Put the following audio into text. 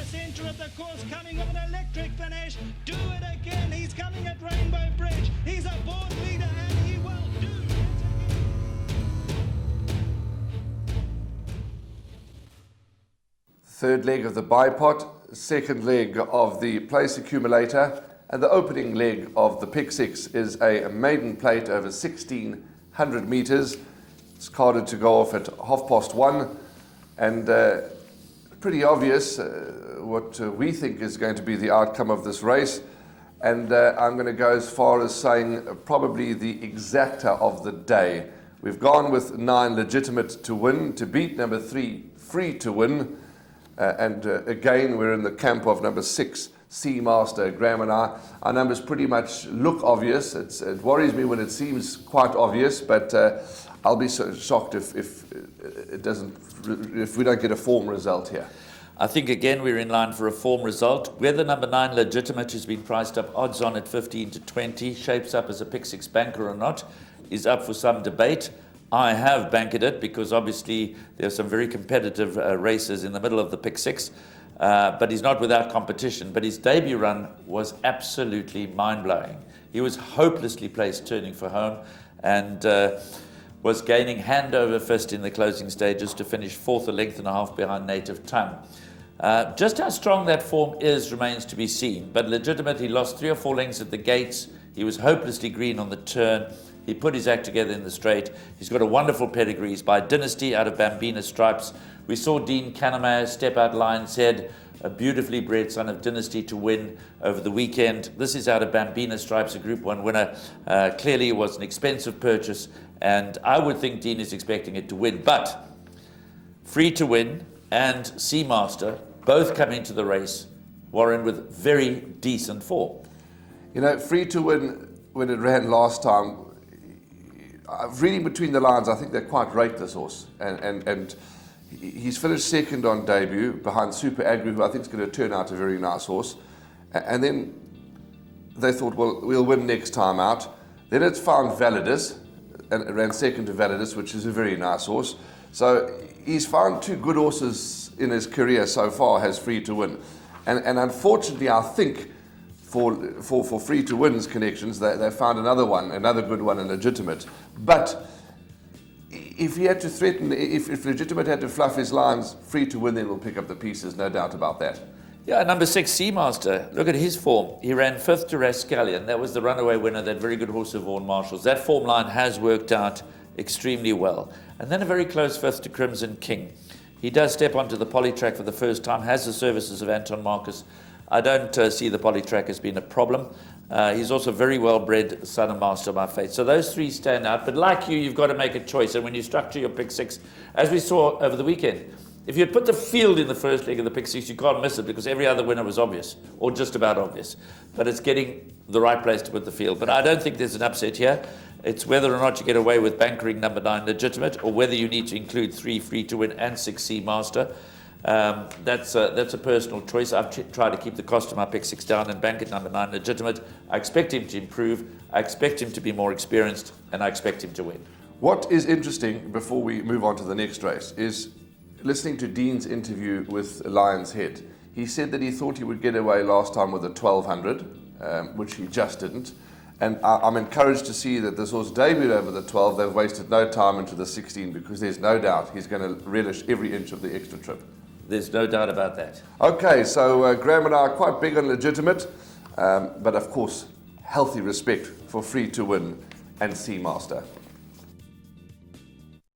centre of the course, coming with an electric finish. Do it again. He's coming at Rainbow Bridge. He's a born leader and he will do it again. Third leg of the bipod, second leg of the place accumulator, and the opening leg of the pick six is a maiden plate over 1,600 metres. It's carded to go off at 1:30, and pretty obvious what we think is going to be the outcome of this race. And I'm going to go as far as saying probably the exacta of the day. We've gone with 9 Legitimate to win, to beat number 3 Free to Win. And again, we're in the camp of number 6, Seamaster. Graham and I, our numbers pretty much look obvious. It worries me when it seems quite obvious, but I'll be so shocked if it doesn't, if we don't get a form result here. I think again we're in line for a form result. Whether number 9 Legitimate has been priced up odds on at 15 to 20, shapes up as a pick six banker or not, is up for some debate. I have banked it because obviously there are some very competitive races in the middle of the pick six, but he's not without competition. But his debut run was absolutely mind-blowing. He was hopelessly placed turning for home and was gaining hand over fist in the closing stages to finish 4th, a length and a half behind Native Tongue. Just how strong that form is remains to be seen, but Legitimate, he lost 3 or 4 lengths at the gates. He was hopelessly green on the turn. He put his act together in the straight. He's got a wonderful pedigree. He's by Dynasty out of Bambina Stripes. We saw Dean Canamere step out Lion's Head, a beautifully bred son of Dynasty, to win over the weekend. This is out of Bambina Stripes, a Group 1 winner. Clearly it was an expensive purchase, and I would think Dean is expecting it to win. But Free to Win and Seamaster both come into the race, Warren, with very decent form. You know, Free to Win, when it ran last time, reading between the lines, I think they quite rate this horse. And he's finished second on debut behind Super Agri, who I think is going to turn out a very nice horse. And then they thought, well, we'll win next time out. Then it's found Validus, and it ran second to Validus, which is a very nice horse. So he's found 2 good horses in his career so far, has Free to Win. And unfortunately, I think for Free to Win's connections, they found another good one, and Legitimate. But if he had to threaten, if Legitimate had to fluff his lines, Free to Win then will pick up the pieces, no doubt about that. Yeah, number 6, Seamaster. Look at his form. He ran 5th to Rascallion. That was the runaway winner, that very good horse of Vaughan Marshall's. That form line has worked out extremely well. And then a very close 5th to Crimson King. He does step onto the poly track for the first time, has the services of Anton Marcus. I don't see the poly track as being a problem. He's also very well bred, son and master by faith. So those 3 stand out. But like you, you've got to make a choice. And when you structure your pick six, as we saw over the weekend, if you had put the field in the first leg of the pick six, you can't miss it because every other winner was obvious, or just about obvious. But it's getting the right place to put the field. But I don't think there's an upset here. It's whether or not you get away with bankering number 9 Legitimate, or whether you need to include 3 Free to Win and 6 Seamaster. That's a personal choice. I've tried to keep the cost of my pick six down and bank at number 9 Legitimate. I expect him to improve. I expect him to be more experienced, and I expect him to win. What is interesting, before we move on to the next race, is listening to Dean's interview with Lion's Head. He said that he thought he would get away last time with a 1200, which he just didn't. And I'm encouraged to see that this horse debuted over the 12. They've wasted no time into the 16, because there's no doubt he's going to relish every inch of the extra trip. There's no doubt about that. Okay, so Graham and I are quite big on Legitimate, but of course, healthy respect for Free to Win and Seamaster.